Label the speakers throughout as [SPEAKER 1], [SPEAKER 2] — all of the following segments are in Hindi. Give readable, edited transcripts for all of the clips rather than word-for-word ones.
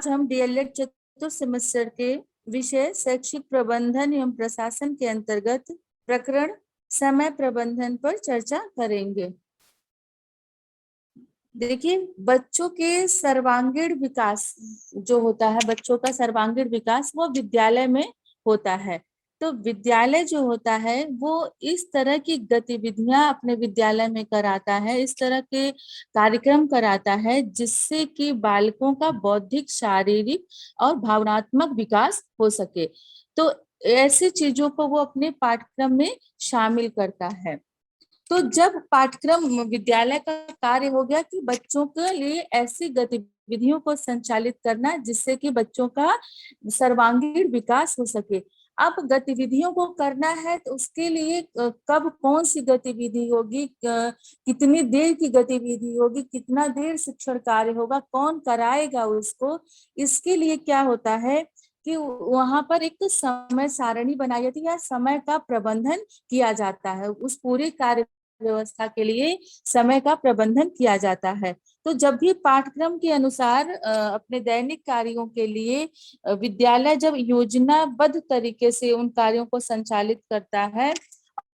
[SPEAKER 1] हम डीएलएड चतुर्थ सेमेस्टर के विषय शैक्षिक प्रबंधन एवं प्रशासन के अंतर्गत प्रकरण समय प्रबंधन पर चर्चा करेंगे। देखिए, बच्चों के सर्वांगीण विकास जो होता है, बच्चों का सर्वांगीण विकास वो विद्यालय में होता है। तो विद्यालय जो होता है वो इस तरह की गतिविधियां अपने विद्यालय में कराता है, इस तरह के कार्यक्रम कराता है जिससे कि बालकों का बौद्धिक, शारीरिक और भावनात्मक विकास हो सके। तो ऐसी चीजों को वो अपने पाठ्यक्रम में शामिल करता है। तो जब पाठ्यक्रम विद्यालय का कार्य हो गया कि बच्चों के लिए ऐसी गतिविधियों को संचालित करना जिससे कि बच्चों का सर्वांगीण विकास हो सके। अब गतिविधियों को करना है तो उसके लिए कब कौन सी गतिविधि होगी, कितनी देर की गतिविधि होगी, कितना देर शिक्षण कार्य होगा, कौन कराएगा उसको, इसके लिए क्या होता है कि वहां पर एक समय सारणी बनाई जाती है या समय का प्रबंधन किया जाता है। उस पूरे कार्य व्यवस्था के लिए समय का प्रबंधन किया जाता है। तो जब भी पाठ्यक्रम के अनुसार अपने दैनिक कार्यों के लिए विद्यालय जब योजनाबद्ध तरीके से उन कार्यों को संचालित करता है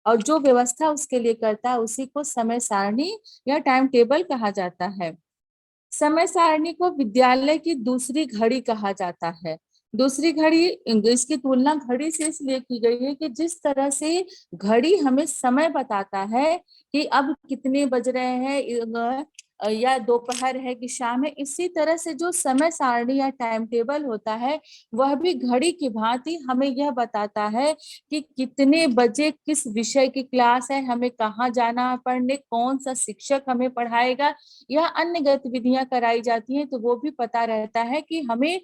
[SPEAKER 1] और जो व्यवस्था उसके लिए करता है उसी को समय सारणी या टाइम टेबल कहा जाता है। समय सारणी को विद्यालय की दूसरी घड़ी कहा जाता है। दूसरी घड़ी, इसकी तुलना घड़ी से इसलिए की गई है कि जिस तरह से घड़ी हमें समय बताता है कि अब कितने बज रहे हैं, या दोपहर है कि शाम है, इसी तरह से जो समय सारणी या टाइम टेबल होता है वह भी घड़ी की भांति हमें यह बताता है कि कितने बजे किस विषय की क्लास है, हमें कहाँ जाना है पढ़ने, कौन सा शिक्षक हमें पढ़ाएगा या अन्य गतिविधियां कराई जाती हैं, तो वो भी पता रहता है कि हमें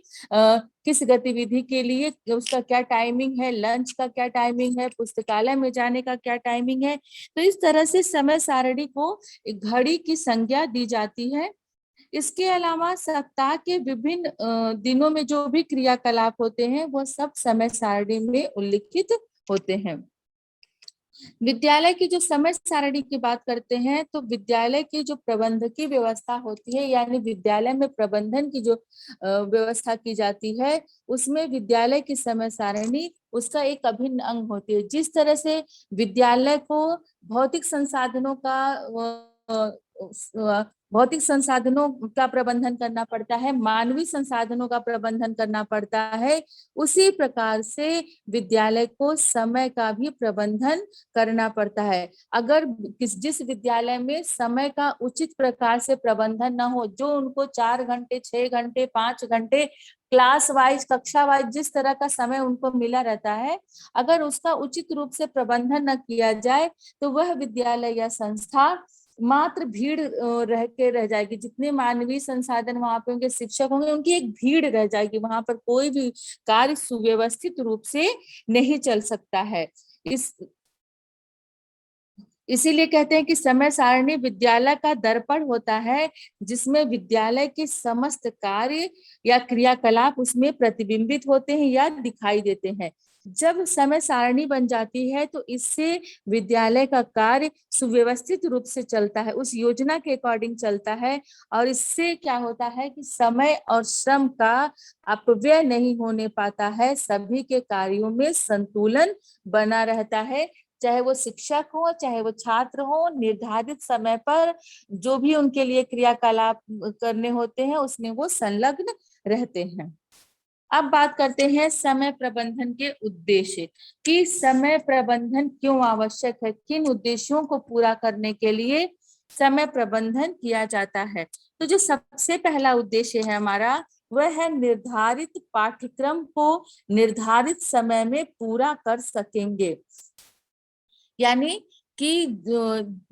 [SPEAKER 1] किस गतिविधि के लिए उसका क्या टाइमिंग है, लंच का क्या टाइमिंग है, पुस्तकालय में जाने का क्या टाइमिंग है। तो इस तरह से समय सारणी को घड़ी की संज्ञा दी जाती है। इसके अलावा सप्ताह के विभिन्न दिनों में जो भी क्रियाकलाप होते हैं वो सब समय सारणी में उल्लिखित होते हैं। विद्यालय की जो समय सारणी की बात करते हैं तो विद्यालय की जो प्रबंधकीय व्यवस्था होती है, यानी विद्यालय में प्रबंधन की जो व्यवस्था की जाती है, उसमें विद्यालय की समय सारणी उसका एक अभिन्न अंग होती है। जिस तरह से विद्यालय को भौतिक संसाधनों का भौतिक संसाधनों का प्रबंधन करना पड़ता है, मानवीय संसाधनों का प्रबंधन करना पड़ता है, उसी प्रकार से विद्यालय को समय का भी प्रबंधन करना पड़ता है। अगर जिस विद्यालय में समय का उचित प्रकार से प्रबंधन न हो, जो उनको 4 घंटे, 6 घंटे, 5 घंटे क्लास वाइज, कक्षा वाइज जिस तरह का समय उनको मिला रहता है, अगर उसका उचित रूप से प्रबंधन न किया जाए तो वह विद्यालय या संस्था मात्र भीड़ रह जाएगी। जितने मानवीय संसाधन वहां पे उनके शिक्षक होंगे, उनकी एक भीड़ रह जाएगी, वहां पर कोई भी कार्य सुव्यवस्थित रूप से नहीं चल सकता है। इसीलिए कहते हैं कि समय सारणी विद्यालय का दर्पण होता है, जिसमें विद्यालय के समस्त कार्य या क्रियाकलाप उसमें प्रतिबिंबित होते हैं या दिखाई देते हैं। जब समय सारणी बन जाती है तो इससे विद्यालय का कार्य सुव्यवस्थित रूप से चलता है, उस योजना के अकॉर्डिंग चलता है, और इससे क्या होता है कि समय और श्रम का अपव्यय नहीं होने पाता है, सभी के कार्यों में संतुलन बना रहता है। चाहे वो शिक्षक हो, चाहे वो छात्र हो, निर्धारित समय पर जो भी उनके लिए क्रियाकलाप करने होते हैं उसमें वो संलग्न रहते हैं। अब बात करते हैं समय प्रबंधन के उद्देश्य, कि समय प्रबंधन क्यों आवश्यक है, किन उद्देश्यों को पूरा करने के लिए समय प्रबंधन किया जाता है। तो जो सबसे पहला उद्देश्य है हमारा, वह है निर्धारित पाठ्यक्रम को निर्धारित समय में पूरा कर सकेंगे। यानी कि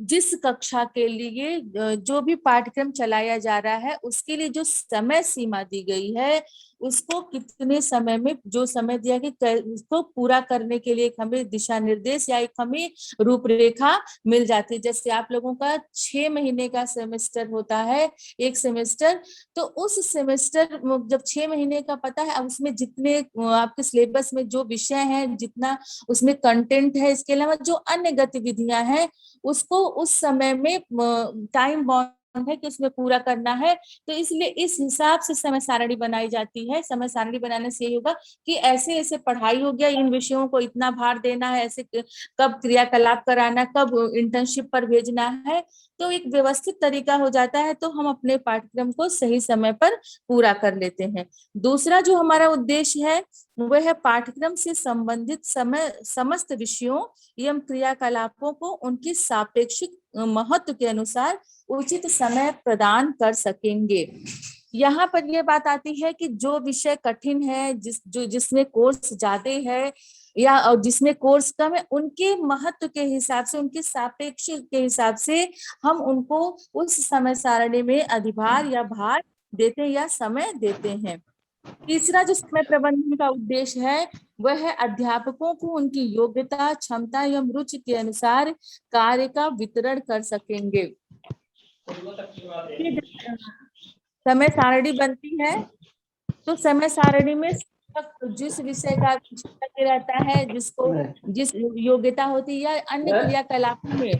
[SPEAKER 1] जिस कक्षा के लिए जो भी पाठ्यक्रम चलाया जा रहा है उसके लिए जो समय सीमा दी गई है, उसको कितने समय में जो समय दिया कि उसको पूरा करने के लिए एक हमें दिशा निर्देश या एक हमें रूपरेखा मिल जाती है। जैसे आप लोगों का 6 महीने का सेमेस्टर होता है, एक सेमेस्टर, तो उस सेमेस्टर जब 6 महीने का पता है, अब उसमें जितने आपके सिलेबस में जो विषय हैं, जितना उसमें कंटेंट है, इसके अलावा जो अन्य गतिविधियां हैं, उसको उस समय में टाइम बाउंड है कि उसमें पूरा करना है, तो इसलिए इस हिसाब से समय सारणी बनाई जाती है। समय सारणी बनाने से यही होगा कि ऐसे ऐसे पढ़ाई हो गया, इन विषयों को इतना भार देना है, ऐसे कब क्रियाकलाप कराना, कब इंटर्नशिप पर भेजना है, तो एक व्यवस्थित तरीका हो जाता है, तो हम अपने पाठ्यक्रम को सही समय पर पूरा कर लेते हैं। दूसरा जो हमारा उद्देश्य है वह है पाठ्यक्रम से संबंधित समय समस्त विषयों एवं क्रियाकलापों को उनकी सापेक्षिक महत्व के अनुसार उचित समय प्रदान कर सकेंगे। यहाँ पर यह बात आती है कि जो विषय कठिन है, जिसमें कोर्स ज्यादा है या जिसमें कोर्स कम है, उनके महत्व के हिसाब से, उनके सापेक्ष के हिसाब से हम उनको उस समय सारणी में अधिभार या भार देते हैं या समय देते हैं। तीसरा जो समय प्रबंधन का उद्देश्य है वह है अध्यापकों को उनकी योग्यता, क्षमता एवं रुचि के अनुसार कार्य का वितरण कर सकेंगे। समय सारणी बनती है तो समय सारणी में शिक्षक जिस विषय का शिक्षक रहता है, जिसको जिस योग्यता होती है या अन्य क्रियाकलापों में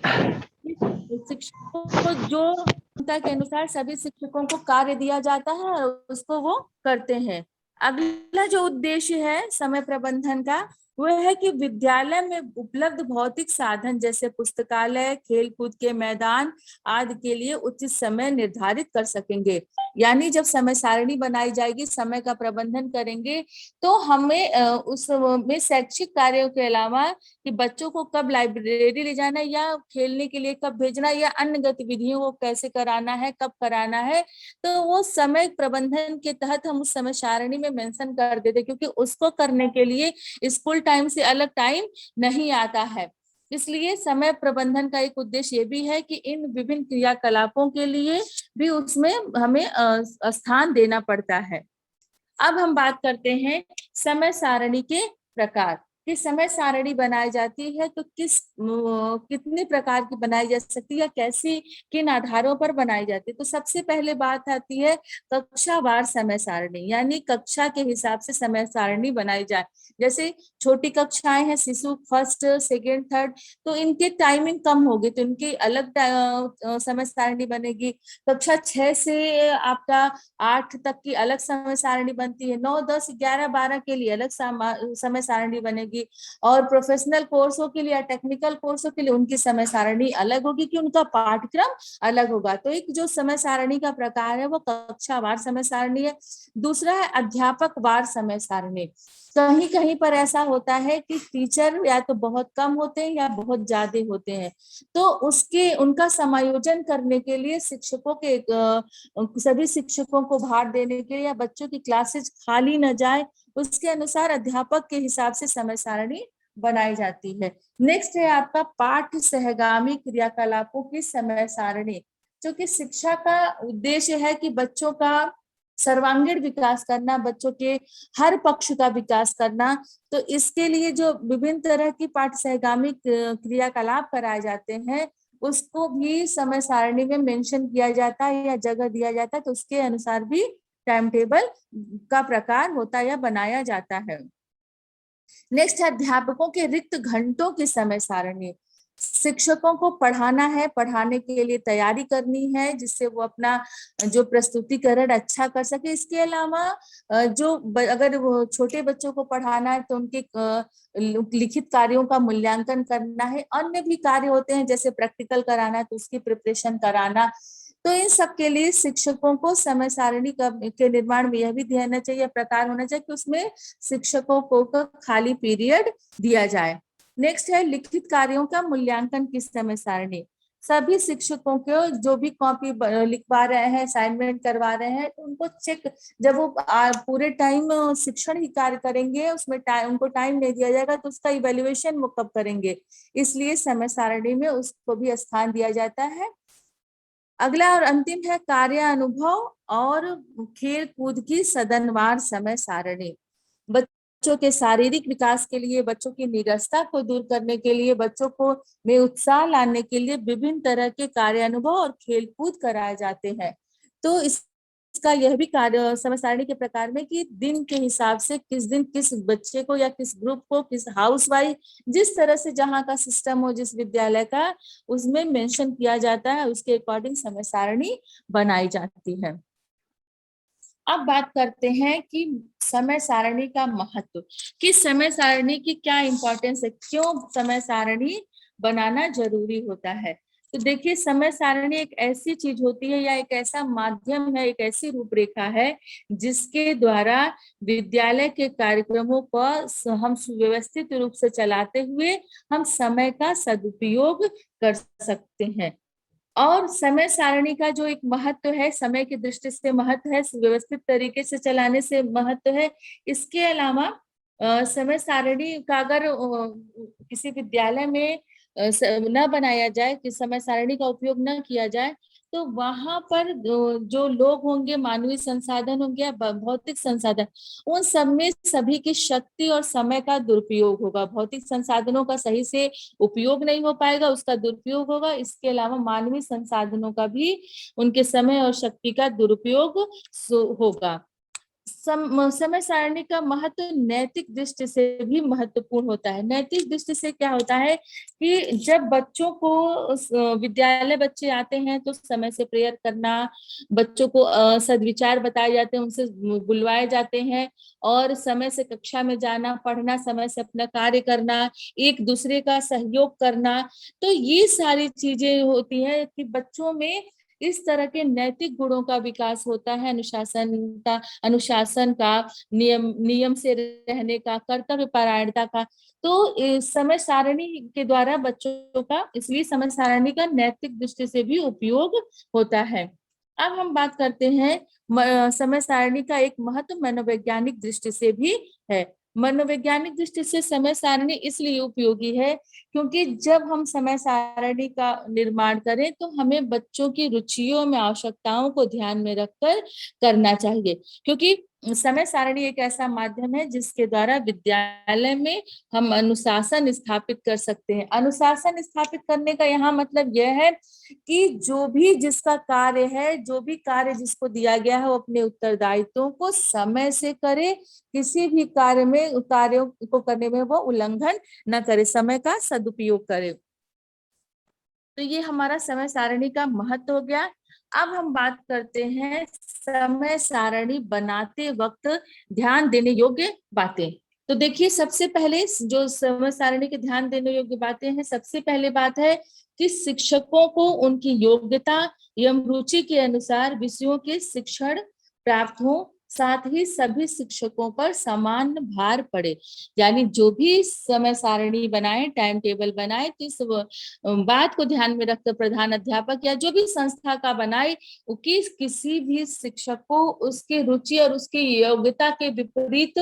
[SPEAKER 1] शिक्षकों को जो क्षमता के अनुसार सभी शिक्षकों को कार्य दिया जाता है और उसको वो करते हैं। अगला जो उद्देश्य है समय प्रबंधन का वह है कि विद्यालय में उपलब्ध भौतिक साधन जैसे पुस्तकालय, खेल कूद के मैदान आदि के लिए उचित समय निर्धारित कर सकेंगे। यानी जब समय सारणी बनाई जाएगी, समय का प्रबंधन करेंगे, तो हमें उसमें शैक्षिक कार्यों के अलावा कि बच्चों को कब लाइब्रेरी ले जाना है या खेलने के लिए कब भेजना या अन्य गतिविधियों को कैसे कराना है, कब कराना है, तो वो समय प्रबंधन के तहत हम उस समय सारणी में मेंशन कर देते, क्योंकि उसको करने के लिए स्कूल टाइम से अलग टाइम नहीं आता है। इसलिए समय प्रबंधन का एक उद्देश्य ये भी है कि इन विभिन्न क्रियाकलापों के लिए भी उसमें हमें स्थान देना पड़ता है। अब हम बात करते हैं समय सारणी के प्रकार कि समय सारणी बनाई जाती है तो कितने प्रकार की बनाई जा सकती है या कैसी, किन आधारों पर बनाई जाती है। तो सबसे पहले बात आती है कक्षावार समय सारणी, यानी कक्षा के हिसाब से समय सारणी बनाई जाए। जैसे छोटी कक्षाएं हैं, शिशु फर्स्ट, सेकेंड, थर्ड, तो इनके टाइमिंग कम होगी तो इनकी अलग समय सारणी बनेगी। कक्षा 6 से आपका 8 तक की अलग समय सारणी बनती है, 9, 10, 11, 12 के लिए अलग समय सारणी बनेगी, और प्रोफेशनल कोर्सों के लिए, टेक्निकल कोर्सों के लिए उनकी समय सारणी अलग होगी कि उनका पाठ्यक्रम अलग होगा। तो एक जो समय सारणी का प्रकार है वो कक्षावार समय सारणी है। दूसरा है अध्यापक वार समय सारणी। कहीं कहीं पर ऐसा होता है कि टीचर या तो बहुत कम होते हैं या बहुत ज्यादा होते हैं, तो उनका समायोजन करने के लिए शिक्षकों के सभी शिक्षकों को भार देने के लिए या बच्चों की क्लासेस खाली न जाए, उसके अनुसार अध्यापक के हिसाब से समय सारणी बनाई जाती है। नेक्स्ट है आपका पाठ सहगामी क्रियाकलापों की समय सारणी, जो कि शिक्षा का उद्देश्य है कि बच्चों का सर्वांगीण विकास करना, बच्चों के हर पक्ष का विकास करना। तो इसके लिए जो विभिन्न तरह की पाठ सहगामी क्रियाकलाप कराए जाते हैं उसको भी समय सारणी में मेंशन किया जाता है या जगह दिया जाता है, तो उसके अनुसार भी टाइम टेबल का प्रकार होता है या बनाया जाता है। नेक्स्ट है अध्यापकों के रिक्त घंटों की समय सारणी। शिक्षकों को पढ़ाना है, पढ़ाने के लिए तैयारी करनी है जिससे वो अपना जो प्रस्तुतिकरण अच्छा कर सके। इसके अलावा अगर वो छोटे बच्चों को पढ़ाना है तो उनके लिखित कार्यों का मूल्यांकन करना है। अन्य भी कार्य होते हैं जैसे प्रैक्टिकल कराना है तो उसकी प्रिपरेशन कराना। तो इन सब के लिए शिक्षकों को समय सारणी के निर्माण में यह भी ध्यान देना चाहिए, प्रकार होना चाहिए कि उसमें शिक्षकों को खाली पीरियड दिया जाए। नेक्स्ट है लिखित कार्यों का मूल्यांकन की समय सारणी। सभी शिक्षकों को जो भी कॉपी लिखवा रहे हैं, असाइनमेंट करवा रहे हैं, तो उनको चेक, जब वो पूरे टाइम शिक्षण ही कार्य करेंगे उसमें उनको टाइम नहीं दिया जाएगा तो उसका इवेल्युएशन वो कब करेंगे, इसलिए समय सारणी में उसको भी स्थान दिया जाता है। अगला और अंतिम है कार्य अनुभव और खेल कूद की सदनवार समय सारणी। बच्चों के शारीरिक विकास के लिए, बच्चों की नीरसता को दूर करने के लिए, बच्चों को में उत्साह लाने के लिए विभिन्न तरह के कार्य अनुभव और खेल कूद कराए जाते हैं। तो इसके उसका यह भी कार्य समय सारणी के प्रकार में कि दिन के हिसाब से किस दिन किस बच्चे को या किस ग्रुप को, किस हाउस वाइज, जिस तरह से जहाँ का सिस्टम हो जिस विद्यालय का, उसमें मेंशन किया जाता है, उसके अकॉर्डिंग समय सारणी बनाई जाती है। अब बात करते हैं कि समय सारणी का महत्व, कि समय सारणी की क्या इंपॉर्टेंस है, क्यों समय सारणी बनाना जरूरी होता है। तो देखिए, समय सारणी एक ऐसी चीज होती है या एक ऐसा माध्यम है, एक ऐसी रूपरेखा है जिसके द्वारा विद्यालय के कार्यक्रमों पर हम सुव्यवस्थित रूप से चलाते हुए हम समय का सदुपयोग कर सकते हैं। और समय सारणी का जो एक महत्व है, समय की दृष्टि से महत्व है, व्यवस्थित तरीके से चलाने से महत्व है। इसके अलावा समय सारणी का अगर किसी विद्यालय में न बनाया जाए, कि समय सारणी का उपयोग न किया जाए, तो वहां पर जो लोग होंगे, मानवीय संसाधन होंगे या भौतिक संसाधन, उन सब में सभी की शक्ति और समय का दुरुपयोग होगा। भौतिक संसाधनों का सही से उपयोग नहीं हो पाएगा, उसका दुरुपयोग होगा। इसके अलावा मानवीय संसाधनों का भी, उनके समय और शक्ति का दुरुपयोग होगा। समय सारणी का महत्व नैतिक दृष्टि से भी महत्वपूर्ण होता है। नैतिक दृष्टि से क्या होता है कि जब बच्चों को विद्यालय बच्चे आते हैं तो समय से प्रेयर करना, बच्चों को सद्विचार बताए जाते हैं, उनसे बुलवाए जाते हैं, और समय से कक्षा में जाना, पढ़ना, समय से अपना कार्य करना, एक दूसरे का सहयोग करना। तो ये सारी चीजें होती है कि बच्चों में इस तरह के नैतिक गुणों का विकास होता है, अनुशासन का, नियम से रहने का, कर्तव्य परायणता का। तो समय सारणी के द्वारा बच्चों का, इसलिए समय सारणी का नैतिक दृष्टि से भी उपयोग होता है। अब हम बात करते हैं समय सारणी का एक महत्व मनोवैज्ञानिक दृष्टि से भी है। मनोवैज्ञानिक दृष्टि से समय सारणी इसलिए उपयोगी है क्योंकि जब हम समय सारणी का निर्माण करें तो हमें बच्चों की रुचियों में, आवश्यकताओं को ध्यान में रखकर करना चाहिए। क्योंकि समय सारणी एक ऐसा माध्यम है जिसके द्वारा विद्यालय में हम अनुशासन स्थापित कर सकते हैं। अनुशासन स्थापित करने का यहाँ मतलब यह है कि जो भी जिसका कार्य है, जो भी कार्य जिसको दिया गया है, वो अपने उत्तरदायित्वों को समय से करे, किसी भी कार्यों को करने में वो उल्लंघन न करे, समय का सदुपयोग करे। तो ये हमारा समय सारणी का महत्व हो गया। अब हम बात करते हैं समय सारणी बनाते वक्त ध्यान देने योग्य बातें। तो देखिए, सबसे पहले जो समय सारणी के ध्यान देने योग्य बातें हैं, सबसे पहले बात है कि शिक्षकों को उनकी योग्यता एवं रुचि के अनुसार विषयों के शिक्षण प्राप्त हो, साथ ही सभी शिक्षकों पर समान भार पड़े। यानी जो भी समय सारणी बनाए, टाइम टेबल बनाए, तो इस बात को ध्यान में रखकर प्रधान अध्यापक या जो भी संस्था का बनाए कि किसी भी शिक्षक को उसके रुचि और उसकी योग्यता के विपरीत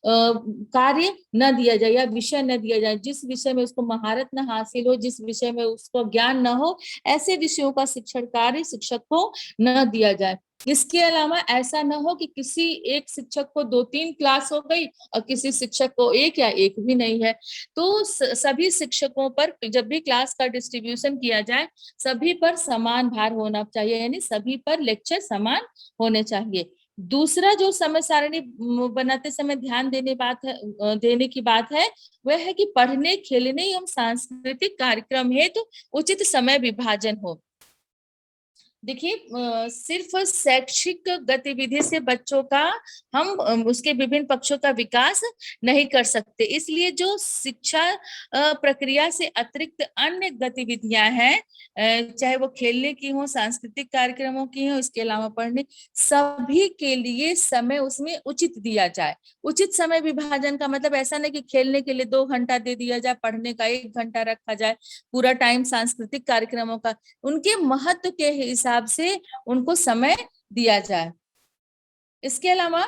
[SPEAKER 1] कार्य न दिया जाए या विषय न दिया जाए। जिस विषय में उसको महारत न हासिल हो, जिस विषय में उसको ज्ञान न हो, ऐसे विषयों का शिक्षण कार्य शिक्षक को न दिया जाए। इसके अलावा ऐसा न हो कि किसी एक शिक्षक को 2-3 क्लास हो गई और किसी शिक्षक को एक या एक भी नहीं है। तो सभी शिक्षकों पर जब भी क्लास का डिस्ट्रीब्यूशन किया जाए, सभी पर समान भार होना चाहिए, यानी सभी पर लेक्चर समान होने चाहिए। दूसरा जो समय सारणी बनाते समय ध्यान देने की बात है, वह है कि पढ़ने, खेलने एवं सांस्कृतिक कार्यक्रम हेतु उचित समय विभाजन हो। देखिए, सिर्फ शैक्षिक गतिविधि से बच्चों का हम उसके विभिन्न पक्षों का विकास नहीं कर सकते। इसलिए जो शिक्षा प्रक्रिया से अतिरिक्त अन्य गतिविधियां हैं, चाहे वो खेलने की हो, सांस्कृतिक कार्यक्रमों की हो, इसके अलावा पढ़ने, सभी के लिए समय उसमें उचित दिया जाए। उचित समय विभाजन का मतलब ऐसा नहीं कि खेलने के लिए 2 घंटा दे दिया जाए, पढ़ने का 1 घंटा रखा जाए, पूरा टाइम सांस्कृतिक कार्यक्रमों का, उनके महत्व के हिसाब से उनको समय दिया जाए। इसके अलावा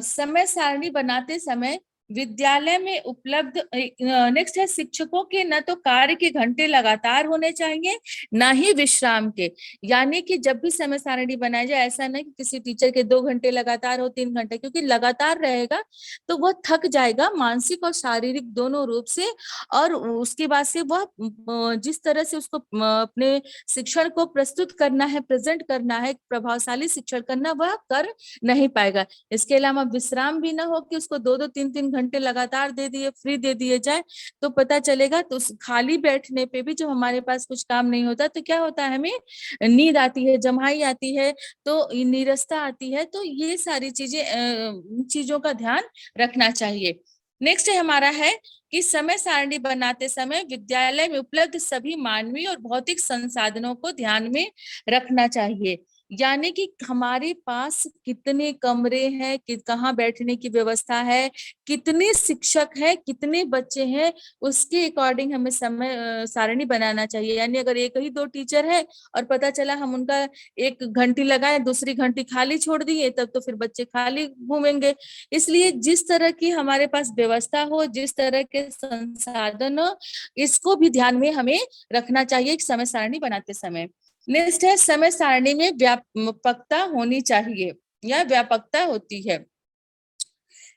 [SPEAKER 1] समय सारणी बनाते समय विद्यालय में उपलब्ध, नेक्स्ट है शिक्षकों के न तो कार्य के घंटे लगातार होने चाहिए, ना ही विश्राम के। यानी कि जब भी समय सारणी बनाया जाए, ऐसा नहीं कि किसी टीचर के 2 घंटे लगातार हो, 3 घंटे, क्योंकि लगातार रहेगा तो वह थक जाएगा मानसिक और शारीरिक दोनों रूप से। और उसके बाद से वह जिस तरह से उसको अपने शिक्षण को प्रस्तुत करना है, प्रेजेंट करना है, प्रभावशाली शिक्षण करना, वह कर नहीं पाएगा। इसके अलावा विश्राम भी ना हो कि उसको 2-2 3-3 घंटे लगातार दे दिए, फ्री दे दिए जाए, तो पता चलेगा तो खाली बैठने पे भी जब हमारे पास कुछ काम नहीं होता तो क्या होता है, हमें नींद आती है, जम्हाई आती है, तो नीरसता आती है। तो ये सारी चीजों का ध्यान रखना चाहिए। नेक्स्ट हमारा है कि समय सारणी बनाते समय विद्यालय में उपलब्ध सभी मानवीय और भौतिक संसाधनों को ध्यान में रखना चाहिए। यानी कि हमारे पास कितने कमरे हैं, कहाँ बैठने की व्यवस्था है, कितने शिक्षक हैं, कितने बच्चे हैं, उसके अकॉर्डिंग हमें समय सारणी बनाना चाहिए। यानी अगर एक ही 2 टीचर है और पता चला हम उनका 1 घंटी लगाए, दूसरी घंटी खाली छोड़ दिए, तब तो फिर बच्चे खाली घूमेंगे। इसलिए जिस तरह की हमारे पास व्यवस्था हो, जिस तरह के संसाधन हो, इसको भी ध्यान में हमें रखना चाहिए समय सारणी बनाते समय। नेक्स्ट है समय सारणी में व्यापकता होनी चाहिए या व्यापकता होती है।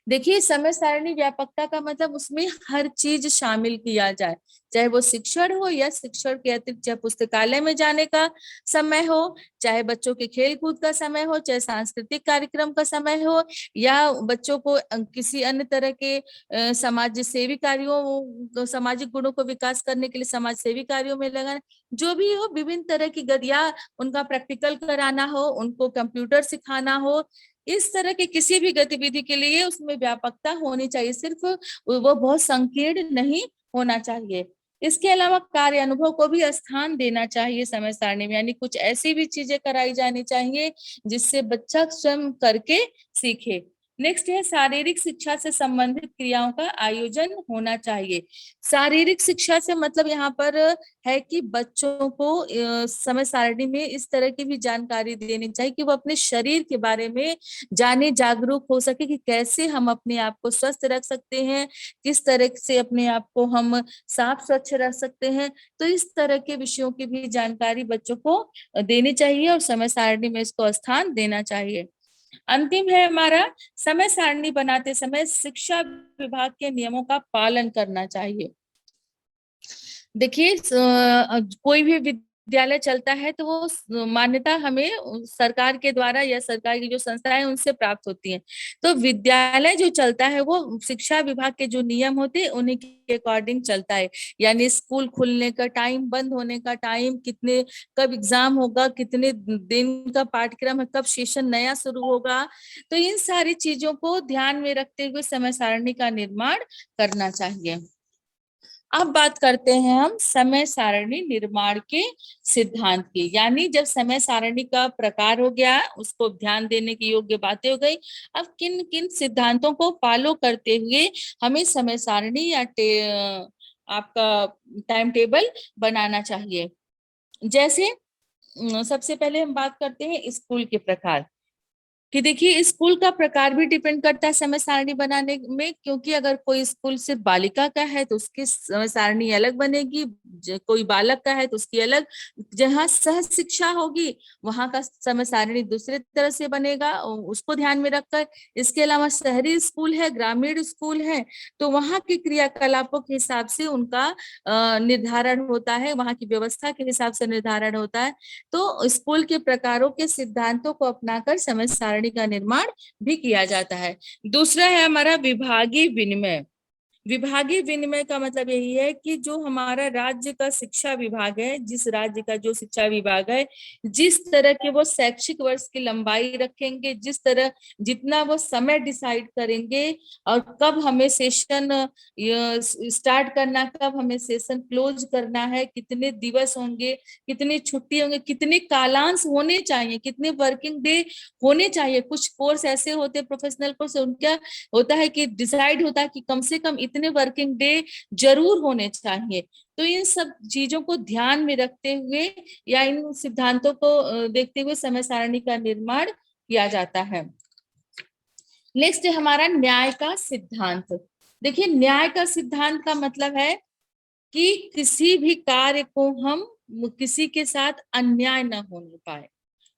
[SPEAKER 1] देखिए, समय सारणी व्यापकता का मतलब उसमें हर चीज शामिल किया जाए, चाहे वो शिक्षण हो या शिक्षण के अतिरिक्त, चाहे पुस्तकालय में जाने का समय हो, चाहे बच्चों के खेल कूद का समय हो, चाहे सांस्कृतिक कार्यक्रम का समय हो, या बच्चों को किसी अन्य तरह के समाज सेवी कार्यों, सामाजिक गुणों को विकास करने के लिए समाज सेवी कार्यों में लगाना, जो भी हो, विभिन्न तरह की गतियां, उनका प्रैक्टिकल कराना हो, उनको कंप्यूटर सिखाना हो, इस तरह की किसी भी गतिविधि के लिए उसमें व्यापकता होनी चाहिए, सिर्फ वो बहुत संकीर्ण नहीं होना चाहिए। इसके अलावा कार्य अनुभव को भी स्थान देना चाहिए समय सारणी में, यानी कुछ ऐसी भी चीजें कराई जानी चाहिए जिससे बच्चा स्वयं करके सीखे। नेक्स्ट है शारीरिक शिक्षा से संबंधित क्रियाओं का आयोजन होना चाहिए। शारीरिक शिक्षा से मतलब यहाँ पर है कि बच्चों को समय सारणी में इस तरह की भी जानकारी देनी चाहिए कि वो अपने शरीर के बारे में जाने, जागरूक हो सके कि कैसे हम अपने आप को स्वस्थ रख सकते हैं, किस तरह से अपने आप को हम साफ स्वच्छ रख सकते हैं। तो इस तरह के विषयों की भी जानकारी बच्चों को देनी चाहिए और समय सारणी में इसको स्थान देना चाहिए। अंतिम है हमारा, समय सारणी बनाते समय शिक्षा विभाग के नियमों का पालन करना चाहिए। देखिए, कोई भी विद्यालय चलता है तो वो मान्यता हमें सरकार के द्वारा या सरकार की जो संस्थाएं उनसे प्राप्त होती है। तो विद्यालय जो चलता है वो शिक्षा विभाग के जो नियम होते हैं उन्हीं के अकॉर्डिंग चलता है। यानी स्कूल खुलने का टाइम, बंद होने का टाइम, कितने, कब एग्जाम होगा, कितने दिन का पाठ्यक्रम है, कब सेशन नया शुरू होगा, तो इन सारी चीजों को ध्यान में रखते हुए समय सारणी का निर्माण करना चाहिए। अब बात करते हैं हम समय सारणी निर्माण के सिद्धांत की। यानी जब समय सारणी का प्रकार हो गया, उसको ध्यान देने की योग्य बातें हो गई, अब किन किन सिद्धांतों को फॉलो करते हुए हमें समय सारणी या आपका टाइम टेबल बनाना चाहिए। जैसे सबसे पहले हम बात करते हैं स्कूल के प्रकार कि देखिए, स्कूल का प्रकार भी डिपेंड करता है समय सारणी बनाने में, क्योंकि अगर कोई स्कूल सिर्फ बालिका का है तो उसकी समय सारणी अलग बनेगी, कोई बालक का है तो उसकी अलग, जहाँ सह शिक्षा होगी वहां का समय सारणी दूसरे तरह से बनेगा, उसको ध्यान में रखकर। इसके अलावा शहरी स्कूल है, ग्रामीण स्कूल है, तो वहां के क्रियाकलापों के हिसाब से उनका निर्धारण होता है, वहां की व्यवस्था के हिसाब से निर्धारण होता है। तो स्कूल के प्रकारों के सिद्धांतों को अपनाकर समय सारणी का निर्माण भी किया जाता है। दूसरा है हमारा विभागीय विनिमय। विभागीय विनिमय का मतलब यही है कि जो हमारा राज्य का शिक्षा विभाग है, जिस राज्य का जो शिक्षा विभाग है, जिस तरह के वो शैक्षिक वर्ष की लंबाई रखेंगे, जिस तरह जितना वो समय डिसाइड करेंगे और कब हमें सेशन स्टार्ट करना, कब हमें सेशन क्लोज करना है, कितने दिवस होंगे, कितनी छुट्टी होंगे, कितने कालांश होने चाहिए, कितने वर्किंग डे होने चाहिए। कुछ कोर्स ऐसे होते हैं, प्रोफेशनल कोर्स, उनका होता है कि डिसाइड होता है कि कम से कम इतने वर्किंग डे जरूर होने चाहिए। तो इन सब चीजों को ध्यान में रखते हुए या इन सिद्धांतों को देखते हुए समय सारणी का निर्माण किया जाता है। नेक्स्ट है हमारा न्याय का सिद्धांत। देखिए, न्याय का सिद्धांत का मतलब है कि किसी भी कार्य को हम किसी के साथ अन्याय न होने पाए।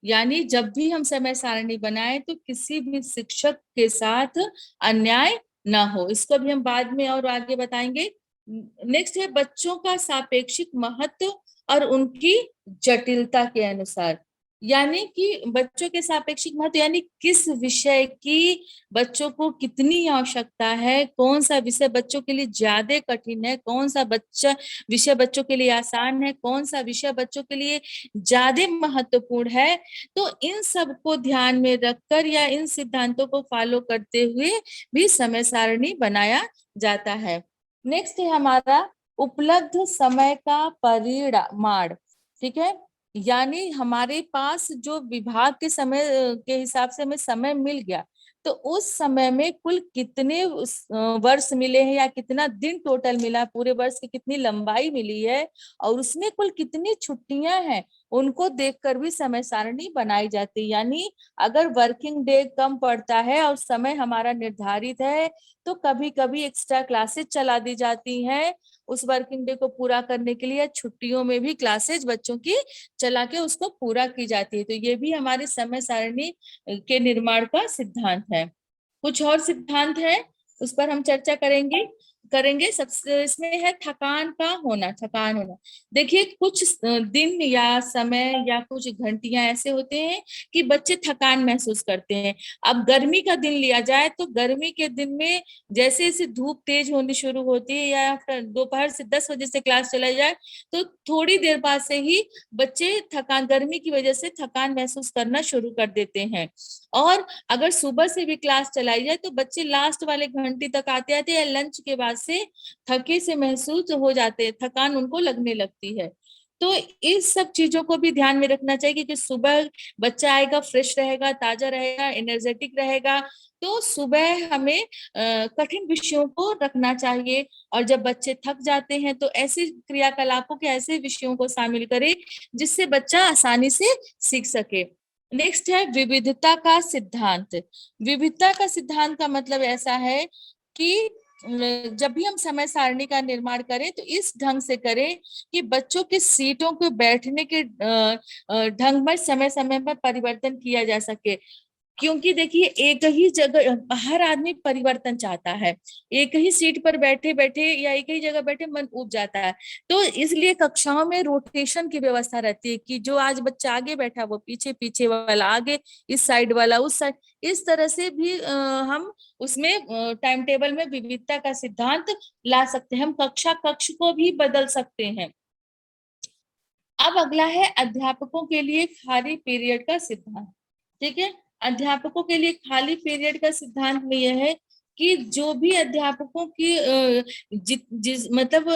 [SPEAKER 1] यानी जब भी हम समय सारणी बनाए तो किसी भी शिक्षक के साथ अन्याय ना हो। इसको भी हम बाद में और आगे बताएंगे। नेक्स्ट है बच्चों का सापेक्षिक महत्व और उनकी जटिलता के अनुसार। यानी कि बच्चों के सापेक्षिक महत्व यानी किस विषय की बच्चों को कितनी आवश्यकता है, कौन सा विषय बच्चों के लिए ज्यादा कठिन है, कौन सा बच्चा विषय बच्चों के लिए आसान है, कौन सा विषय बच्चों के लिए ज्यादा महत्वपूर्ण है। तो इन सब को ध्यान में रखकर या इन सिद्धांतों को फॉलो करते हुए भी समय सारणी बनाया जाता है। नेक्स्ट है हमारा उपलब्ध समय का परिमाण। ठीक है, यानी हमारे पास जो विभाग के समय के हिसाब से हमें समय मिल गया, तो उस समय में कुल कितने वर्ष मिले हैं या कितना दिन टोटल मिला, पूरे वर्ष की कितनी लंबाई मिली है और उसमें कुल कितनी छुट्टियां हैं, उनको देखकर भी समय सारणी बनाई जाती है। यानी अगर वर्किंग डे कम पड़ता है और समय हमारा निर्धारित है तो कभी कभी एक्स्ट्रा क्लासेस चला दी जाती हैं उस वर्किंग डे को पूरा करने के लिए। छुट्टियों में भी क्लासेस बच्चों की चला के उसको पूरा की जाती है। तो ये भी हमारे समय सारणी के निर्माण का सिद्धांत है। कुछ और सिद्धांत है, उस पर हम चर्चा करेंगे करेंगे सबसे इसमें है थकान का होना, थकान होना। देखिए, कुछ दिन या समय या कुछ घंटियां ऐसे होते हैं कि बच्चे थकान महसूस करते हैं। अब गर्मी का दिन लिया जाए तो गर्मी के दिन में जैसे जैसे धूप तेज होनी शुरू होती है या फिर दोपहर से 10 बजे से क्लास चलाई जाए तो थोड़ी देर बाद से ही बच्चे थकान, गर्मी की वजह से थकान महसूस करना शुरू कर देते हैं। और अगर सुबह से भी क्लास चलाई जाए तो बच्चे लास्ट वाले घंटे तक आते आते या लंच के बाद से थके से महसूस हो जाते हैं, थकान उनको लगने लगती है। तो इस सब चीजों को भी ध्यान में रखना चाहिए क्योंकि सुबह बच्चा आएगा, फ्रेश रहेगा, ताजा रहेगा, एनर्जेटिक रहेगा। तो सुबह हमें कठिन विषयों को रखना चाहिए और जब बच्चे थक जाते हैं तो ऐसे क्रियाकलापों के ऐसे विषयों को शामिल करें जिससे बच्चा आसानी से सीख सके। नेक्स्ट है विविधता का सिद्धांत। विविधता का सिद्धांत का मतलब ऐसा है कि जब भी हम समय सारणी का निर्माण करें तो इस ढंग से करें कि बच्चों के सीटों के बैठने के ढंग में समय समय पर परिवर्तन किया जा सके। क्योंकि देखिए, एक ही जगह हर आदमी परिवर्तन चाहता है, एक ही सीट पर बैठे बैठे या एक ही जगह बैठे मन उब जाता है। तो इसलिए कक्षाओं में रोटेशन की व्यवस्था रहती है कि जो आज बच्चा आगे बैठा वो पीछे, पीछे वाला आगे, इस साइड वाला उस साइड। इस तरह से भी हम उसमें टाइम टेबल में विविधता का सिद्धांत ला सकते हैं। हम कक्षा कक्ष को भी बदल सकते हैं। अब अगला है अध्यापकों के लिए खाली पीरियड का सिद्धांत। ठीक है, अध्यापकों के लिए खाली पीरियड का सिद्धांत में यह है कि जो भी अध्यापकों की जिस मतलब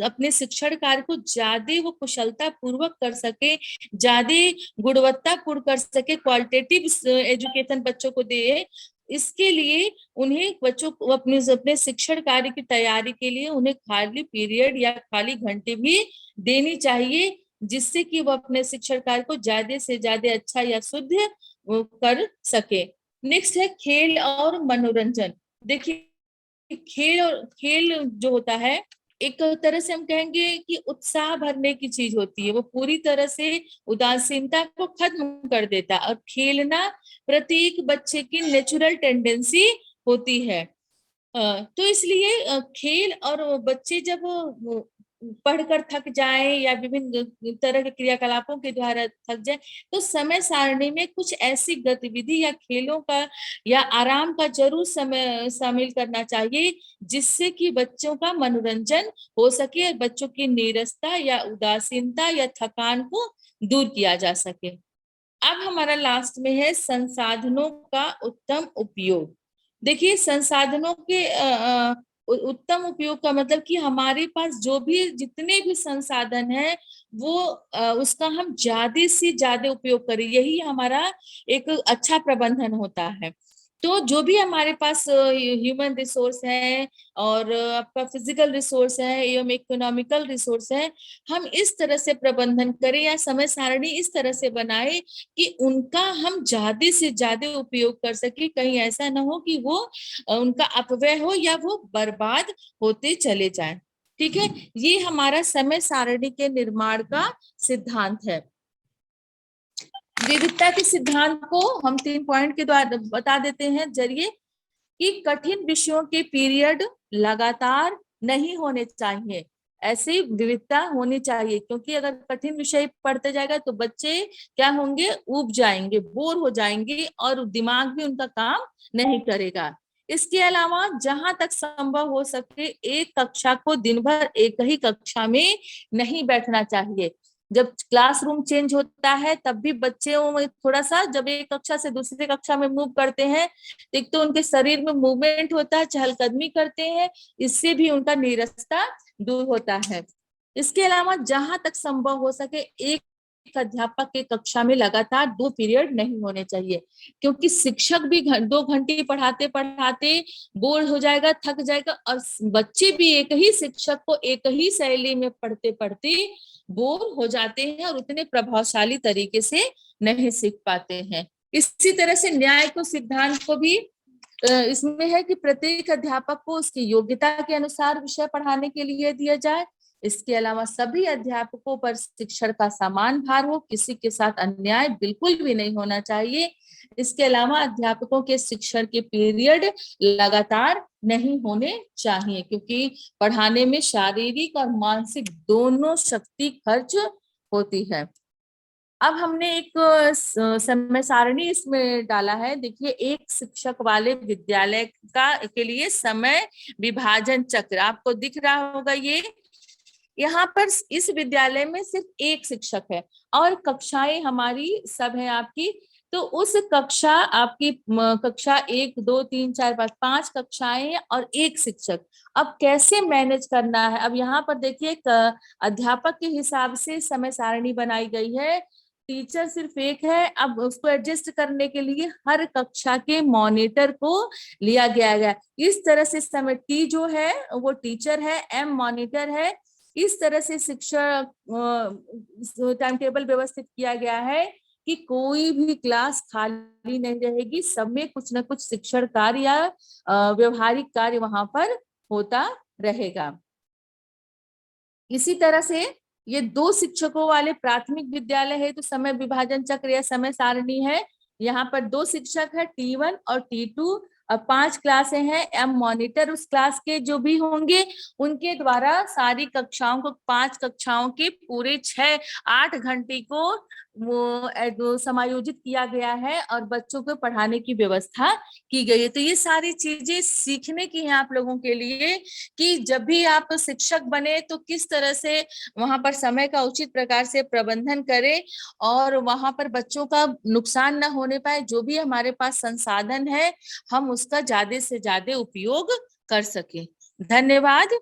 [SPEAKER 1] अपने शिक्षण कार्य को ज्यादा वो कुशलता पूर्वक कर सके, ज्यादा गुणवत्ता पूर्ण कर सके, क्वालिटेटिव एजुकेशन बच्चों को दे, इसके लिए उन्हें बच्चों को अपने अपने शिक्षण कार्य की तैयारी के लिए उन्हें खाली पीरियड या खाली घंटे भी देनी चाहिए जिससे कि वो अपने शिक्षण कार्य को ज्यादा से ज्यादा अच्छा या शुद्ध वो कर सके। नेक्स्ट है खेल और मनोरंजन। देखिए, खेल और खेल जो होता है एक तरह से हम कहेंगे कि उत्साह भरने की चीज होती है, वो पूरी तरह से उदासीनता को खत्म कर देता है और खेलना प्रत्येक बच्चे की नेचुरल टेंडेंसी होती है। तो इसलिए खेल और बच्चे जब पढ़कर थक जाए या विभिन्न तरह के क्रियाकलापों के द्वारा थक जाए तो समय सारणी में कुछ ऐसी गतिविधि या खेलों का या आराम का जरूर समय शामिल करना चाहिए जिससे कि बच्चों का मनोरंजन हो सके और बच्चों की नीरसता या उदासीनता या थकान को दूर किया जा सके। अब हमारा लास्ट में है संसाधनों का उत्तम उपयोग। देखिए, संसाधनों के उत्तम उपयोग का मतलब कि हमारे पास जो भी जितने भी संसाधन है वो उसका हम ज्यादा से ज्यादा उपयोग करें, यही हमारा एक अच्छा प्रबंधन होता है। तो जो भी हमारे पास ह्यूमन रिसोर्स है और आपका फिजिकल रिसोर्स है एवं इकोनॉमिकल रिसोर्स है, हम इस तरह से प्रबंधन करें या समय सारणी इस तरह से बनाए कि उनका हम ज्यादा से ज्यादा उपयोग कर सके। कहीं ऐसा ना हो कि वो उनका अपव्यय हो या वो बर्बाद होते चले जाएं। ठीक है, ये हमारा समय सारणी के निर्माण का सिद्धांत है। विविधता के सिद्धांत को हम 3 पॉइंट के द्वारा बता देते हैं जरिए कि कठिन विषयों के पीरियड लगातार नहीं होने चाहिए। ऐसी विविधता होनी चाहिए, क्योंकि अगर कठिन विषय पढ़ते जाएगा तो बच्चे क्या होंगे, ऊब जाएंगे, बोर हो जाएंगे और दिमाग भी उनका काम नहीं करेगा। इसके अलावा जहां तक संभव हो सके एक कक्षा को दिन भर एक ही कक्षा में नहीं बैठना चाहिए। जब क्लासरूम चेंज होता है तब भी बच्चों में थोड़ा सा, जब एक कक्षा से दूसरी कक्षा में मूव करते हैं, एक तो उनके शरीर में मूवमेंट होता है, चहलकदमी करते हैं, इससे भी उनका नीरसता दूर होता है। इसके अलावा जहां तक संभव हो सके एक अध्यापक के कक्षा में लगातार 2 पीरियड नहीं होने चाहिए, क्योंकि शिक्षक भी 2 घंटे पढ़ाते पढ़ाते बोर हो जाएगा, थक जाएगा, और बच्चे भी एक ही शिक्षक को एक ही शैली में पढ़ते पढ़ते बोर हो जाते हैं और उतने प्रभावशाली तरीके से नहीं सीख पाते हैं। इसी तरह से न्याय को सिद्धांत को भी इसमें है कि प्रत्येक अध्यापक को उसकी योग्यता के अनुसार विषय पढ़ाने के लिए दिया जाए। इसके अलावा सभी अध्यापकों पर शिक्षण का समान भार हो, किसी के साथ अन्याय बिल्कुल भी नहीं होना चाहिए। इसके अलावा अध्यापकों के शिक्षण के पीरियड लगातार नहीं होने चाहिए, क्योंकि पढ़ाने में शारीरिक और मानसिक दोनों शक्ति खर्च होती है। अब हमने एक समय सारणी इसमें डाला है। देखिए, एक शिक्षक वाले विद्यालय का के लिए समय विभाजन चक्र आपको दिख रहा होगा। ये यहाँ पर इस विद्यालय में सिर्फ एक शिक्षक है और कक्षाएं हमारी सब है आपकी। तो उस कक्षा आपकी कक्षा 1 2 3 4 5 कक्षाएं और एक शिक्षक। अब कैसे मैनेज करना है? अब यहाँ पर देखिए अध्यापक के हिसाब से समय सारणी बनाई गई है, टीचर सिर्फ एक है। अब उसको एडजस्ट करने के लिए हर कक्षा के मॉनिटर को लिया गया है। इस तरह से समय टी जो है वो टीचर है, एम मॉनिटर है। इस तरह से शिक्षक टाइम टेबल व्यवस्थित किया गया है कि कोई भी क्लास खाली नहीं रहेगी, सब में कुछ ना कुछ शिक्षण कार्य या व्यवहारिक कार्य वहां पर होता रहेगा। इसी तरह से ये 2 शिक्षकों वाले प्राथमिक विद्यालय है तो समय विभाजन चक्र या समय सारणी है। यहाँ पर 2 शिक्षक है, T1 और T2, और 5 क्लासें हैं। एम मॉनिटर उस क्लास के जो भी होंगे उनके द्वारा सारी कक्षाओं को, 5 कक्षाओं के पूरे 6-8 घंटे को वो समायोजित किया गया है और बच्चों को पढ़ाने की व्यवस्था की गई है। तो ये सारी चीजें सीखने की हैं आप लोगों के लिए कि जब भी आप शिक्षक बने तो किस तरह से वहां पर समय का उचित प्रकार से प्रबंधन करें और वहां पर बच्चों का नुकसान न होने पाए। जो भी हमारे पास संसाधन है हम उसका ज्यादा से ज्यादा उपयोग कर सकें। धन्यवाद।